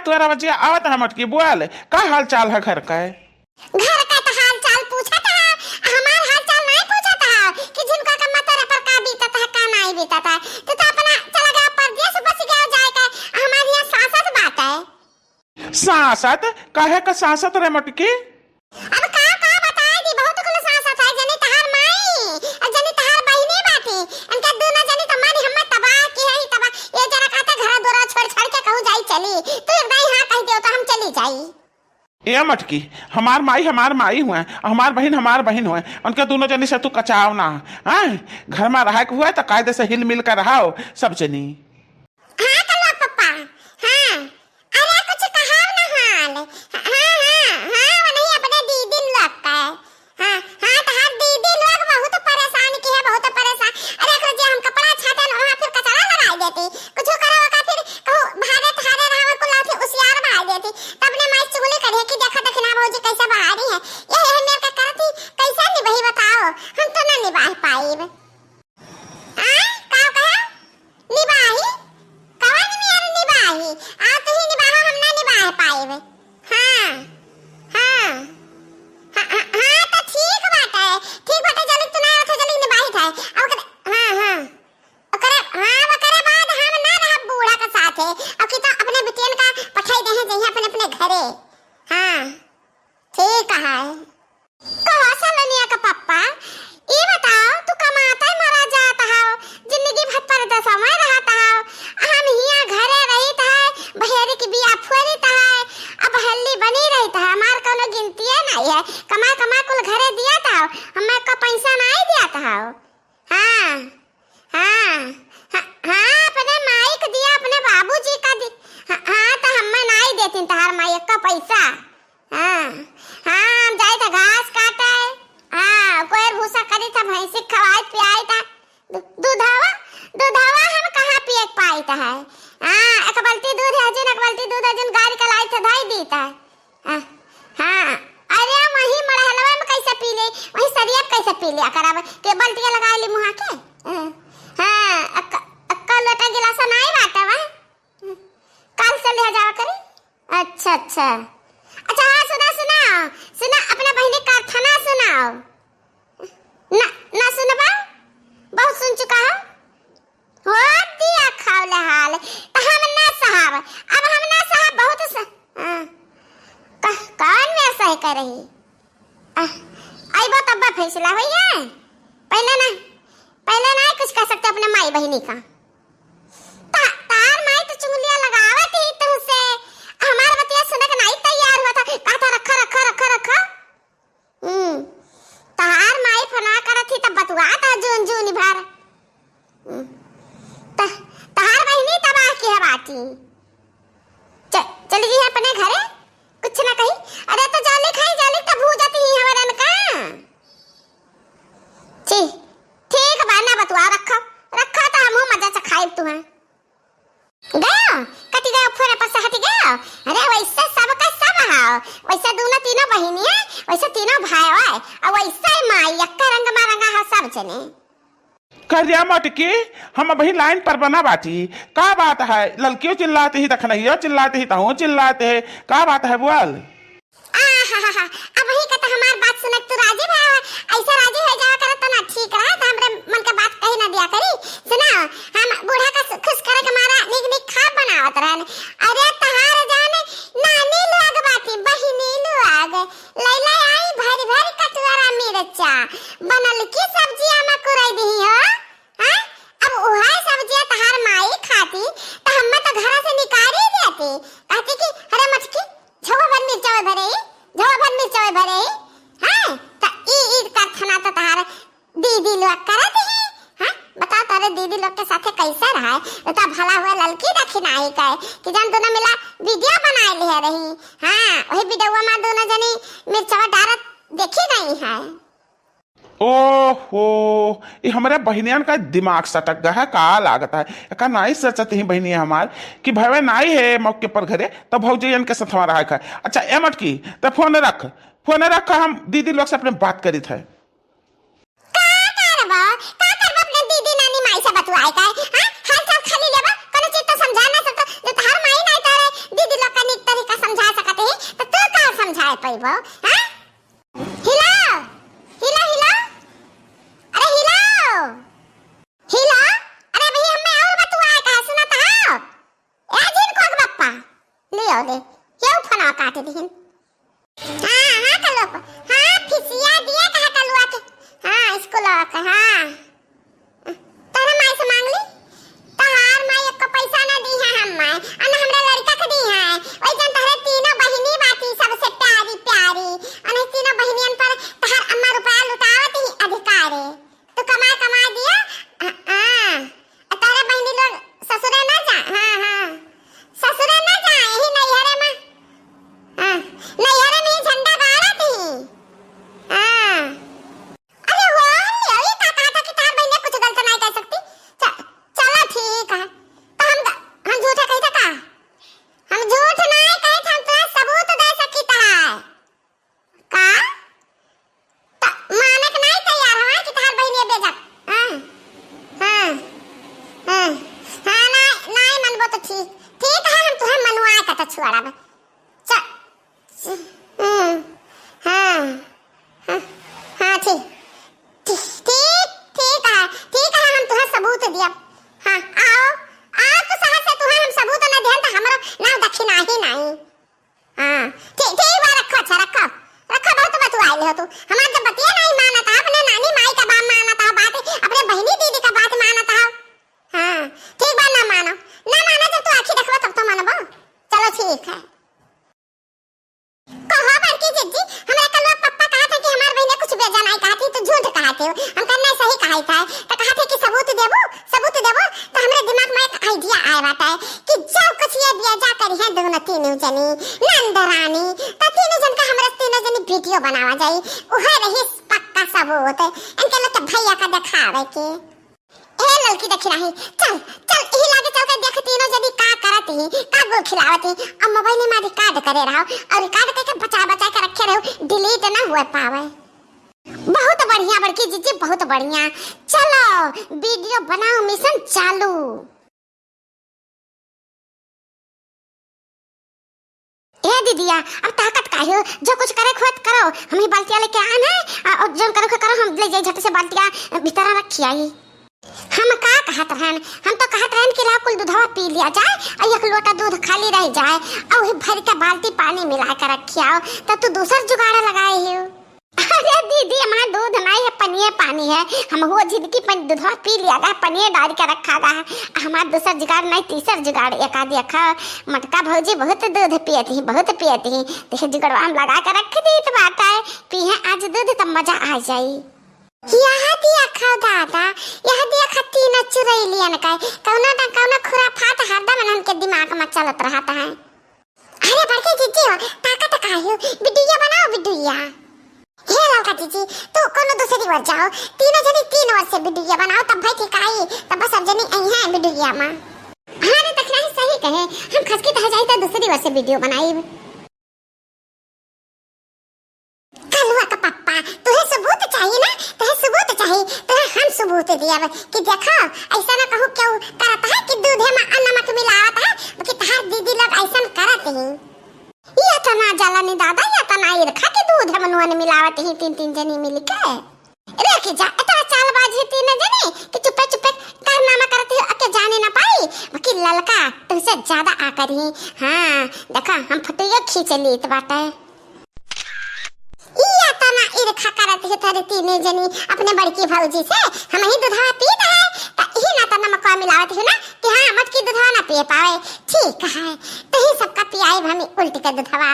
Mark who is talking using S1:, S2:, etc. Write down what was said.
S1: तुम्हारा बच्चिया आवत है मटकी बोल का हाल चाल है घर का है?
S2: घर का तो हाल चाल पूछा था, हमार हाल चाल नहीं पूछा था कि जिनका का मतरा पर का बीता था का नहीं बीता था। तो अपना चला गया परदेश बस गया जाएगा, हमारी यहाँ सासत बात है।
S1: सांसत काहे का सांसत रे मटकी?
S2: अब का बताए दी, बहुत कुल सासत है। जनी तहार माई और जनी तहार बहिनी बाती, इनका दोनों जनी तो मारी हमें तबाह की है ही तबाह। ये जरा कहते घर दोरा छोड़ छाड़ के कहूं जाई चली, तू एक नहीं हां कह दे तो हम चली जाई।
S1: ये मटकी हमार माई हुए, हमार बहन हुए, उनके दोनों जनी से तू कचाव ना। हाँ घर में रहा के हुआ तो कायदे से हिल मिल कर रहा सब जनी।
S2: हाँ कल्ला पप्पा, हाँ अरे कुछ कहा ना हाल। हाँ वो नहीं अपने दीदी लोग का है। हाँ तो हर दीदी लोग बहुत परेशान की है, बहुत परेशान। अरे अगर जे हम कपड़ा छाटे ना वहाँ फिर कचरा लगाई देती, कुछ करो का फिर कहूँ भारे थारे रहा को लाठी उसियार बहा देती। तब ने माई चुगली करे कि देखो देखना भौजी कैसे बहा रही है। ये मेरे का करती कैसे निभाई बताओ, हम तो ना निभा पाई। हाँ का कहा निभाई कवन मेरे निभाई, आ तो ही निभाओ हम ना निभा पाएबे। हाँ तो ठीक बात है, ठीक बात है। जल्दी तू ना उठे जल्दी निभाई था अब ओकरे बाद हम ना रह बूढ़ा का साथ है अब की तो अपने बिटियन का पठाई दे हैं जहीं अपने अपने घरे। हाँ ठीक है। कहो सलोनिया का पप्पा ये बताओ तू कमाता है मरा जाता है जिंदगी भर पर तो समय रहता है, हम हिया घरे रहित है बहेरी की बिया फुरित है, अब हल्ली बनी रहित है, हमार कोनो गिनती नहीं है। कमा कुल घरे दिया था हमें का पैसा नहीं दिया था। हाँ अपने माई को दिया, अपने बाबूजी का दी। हाँ तो हमें नहीं देती तहार माई का पैसा। हाँ जाए था घास काटा है, हाँ कोई भूसा करी था भैंसी खवाई पियाई था, दूधावा हम कहाँ पिए पाई था है। हाँ एक बाल्टी दूध है अजून, एक बाल्टी दूध अजून गाड़ी का लाई था धाई दी था। हाँ अरे वही मड़हलवा में कैसे पी ले, वही सरिया कैसे पी लिया कराब के बाल्टिया लगा ली मुहा के। हाँ अक्का लोटा गिलासा नहीं बाटा वा कल से ले जावा करी। अच्छा हाँ सुना अपने बहनी कारखाना सुनाओ ना सुनबा बहुत सुन चुका हो दिया खावले हाल तो हम ना साहब अब हम ना साहब बहुत कौन में सही कर रही आई तब्बा फैसला हुई है। पहले ना कुछ कह सकते अपने माई बहनी का। तार माई तो चुंगलियां लगावत ही तुमसे, हमारा बतिया सुने के नहीं तैयार हुआ था, कहा था रखा। तार माई फना करत थी तब बतुआ था जून भर। तार बहनी तबाह की है बाती। चली गई अपने घरे कुछ ना कही। अरे तो जाली खाई तब हो जाती है हमारन का। ठीक बाना बतुआ रखा तो हम मजा से खाए तुम्हें गया कटी गया फोरे पर से हट गया। अरे वैसे सबका सब है, वैसे दोनों तीनों बहनियां वैसे तीनों भाई है और वैसे माई यक्का रंग मारंगा है सब जने।
S1: करिया मटकी हम अभी लाइन पर बना बाटी का बात है? लड़कियों चिल्लाते ही तखनहियो चिल्लाते ही तहु चिल्लाते है का बात है बोल?
S2: अब वही कहता हमार बात सुन तू राजी है, ऐसा राजी हो जावा करे तो ना ठीक रहा तो हमरे मन के बात कही ना दिया करी। सुना हम बूढ़ा का खुश करे के मारा निक खा बनावत रहन। अरे तहार जाने नानी लोग बाती बहिनी लोग लैला आई भरी कटोरा मिर्चा बनल की सब्जियां में कुराई दी हो। हां अब ओहा सब्जियां तहार माई खाती तो हमें तो घर से निकाल ही देती, कहती कि अरे मटकी झोवा भर मिर्चा भरे। हां त ई का खाना तो तहार दीदी लोग करत है। हां बताओ तारे दीदी लोग के साथे कैसा रहा है तो भला हुआ लड़की रखी नहीं कहे कि जन दोनों मिला वीडियो बनाए ले रही। हां वही वीडियो में दोनों जनी मिर्चा डालत देखी नहीं है।
S1: ओहो ये हमारे बहनियन का दिमाग सटक गया है का लागत है का नाई सचती ही बहनी हमार कि भाई नाई है मौके पर घरे तो भौजयन के साथ रहा है। अच्छा ए मटकी तो फोन रख हम दीदी लोग से अपने बात करी थे।
S2: का करबा अपने दीदी नानी माई से बतवाए का हां हाल चाल खाली लेबा कोनो चीज तो समझाना सब तो तहार माई नहीं तारे दीदी लोग का बो हां हिलाओ हिला हिला अरे हिलाओ हिला अरे भैया मैं और बतुआ का सुना था ए जिन को बप्पा ले आओ ले क्यों फना काट दीन हां हां कलो हां फिसिया दिया कहा कलुआ के हां इसको लगा के हां तारा माई से मांग ली तहार माई एक पैसा ना दी है हम माई अन हमरा लड़का के दी है ओइ जन तहरे तीनों बहिनी बाती सबसे प्यारी प्यारी अन तीनों बहिनियन पर तहार अम्मा रुपया लुटावत ही अधिकार है तो कमा कमा दिया हां तारे बहिनी लोग ससुरे ना जा हां हां ससुरे ना जा यही नैहरे में हां नैहरे में झंडा गाड़ा थी हां अरे वो ये का कहा था कि तार बहिनी कुछ गलत नहीं कर सकती चलो ठीक है तो हम झूठा कही था का हम झूठ नहीं कहे थे हम तुम्हें सबूत दे सकी था का तो माने के नहीं तैयार है कि तार बहिनी बेजक हां हां हां हां नहीं मनबो तो ठीक ठीक है हम तुम्हें मनवा का तो छुआड़ा में चल हां हां हां ठीक ठीक है हम तुम्हें सबूत दिया हां आओ आओ तो सहज से तुम्हें हम सबूत ना देन तो हमरो नाम दक्षिणा ही नहीं हां ठीक बात रखो अच्छा रखो बहुत बात आइले हो तू हमार जब बतिया नहीं माना था अपने नानी माई का बात माना था बात अपने बहिनी दीदी का बात माना था हां ठीक बात ना मानो जब तू आंखें देखबो तब तो मानबो चलो ठीक है कहो बड़की जिज्जी हमरा कल पप्पा कहा था कि हमार बहन कुछ बेजा नहीं कहा थी तो झूठ कहा थे हम कहना सही कहा था तो कहा थे कि सबूत देबो तो हमरे दिमाग में एक आइडिया आया बात है कि जो कुछ ये दिया जा करी है दोनों तीनों जनी नंदरानी तो तीनों जन का हमरे तीनों जनी वीडियो बनावा जाई ओहे रही पक्का सबूत इनके लोग के भैया का दिखावे के ए लड़की दक्षिणा ही चल ही लागे चल के देख तीनों जनी का करत ही का गोल खिलावत ही अब मोबाइल में रिकॉर्ड करे रहो और रिकॉर्ड करके बचा के रखे रहो डिलीट ना हुए पावे बहुत बढ़िया बड़की जीजी बहुत बढ़िया चलो वीडियो बनाओ मिशन चालू ए दीदिया अब ताकत काहे जो कुछ करे खुद करो हम ही बाल्टिया लेके आना है और जो करो हम ले जाए झट से बाल्टिया भीतर रखी आई हम का कहत रहन हम तो कहत रहन कि ला कुल दूधवा पी लिया जाए और एक लोटा दूध खाली रह जाए और वही भर के बाल्टी पानी मिला कर रखियाओ तब तू दूसर जुगाड़ लगाए हो अरे दीदी हमारा दूध नहीं है पनीर पानी है हम वो जिंदगी दूधवा पी लिया गया पनीर डाल के रखा गया हमारा दूसर जुगाड़ नहीं तीसर जुगाड़ एक आदि रखा मटका भौजी बहुत दूध पियती देखे जुगाड़ हम लगा कर रख दी तो बात है पीहे आज दूध तब मजा आ जाए यहाँ दिया खाओ दादा यहाँ दिया खाती न चुरैलियन का कौनो खुराफात हरदम उनके दिमाग में चलत रहता है अरे बड़के जीजी हो ताकत काहे वीडियो बनाओ वीडियो हे लड़का जीजी तो कोनो दूसरी बार जाओ तीनों जनी 3 वर्ष से वीडियो बनाओ तब भाई ठीक आई तब बस सब जनी आई है वीडियो में हां रे तखना सही कहे हम खस के तह जाई त दूसरी वर्ष से वीडियो बनाई कलुआ का पप्पा तुहे सबूत चाहिए ना तो हम सबूत दिया कि देखो ऐसा ना कहूं क्यों करता है कि दूध में नमक मिलावत है कि तहार दीदी लोग ऐसा करत ही ये तो ना जलानी दादा ये तो ना रखा के दूध में नमक मिलावत ही 3 जनी मिल के रे कि जा इतना चालबाजी 3 जनी कि चुपे कारनामा करती हो अके जाने ना पाई कि ललका तुमसे ज्यादा आकर ही हां देखा हम फटिया खींच ली तो बात है या तना इरखा करत है थारे 3 जनी अपने बड़की भौजी से हम ही दूधवा पीत है त ही ना तना मका मिलावत है ना कि हां मटकी दूधवा ना पी पाए ठीक है तो ही सबका पियाई हम उल्टी कर दूधवा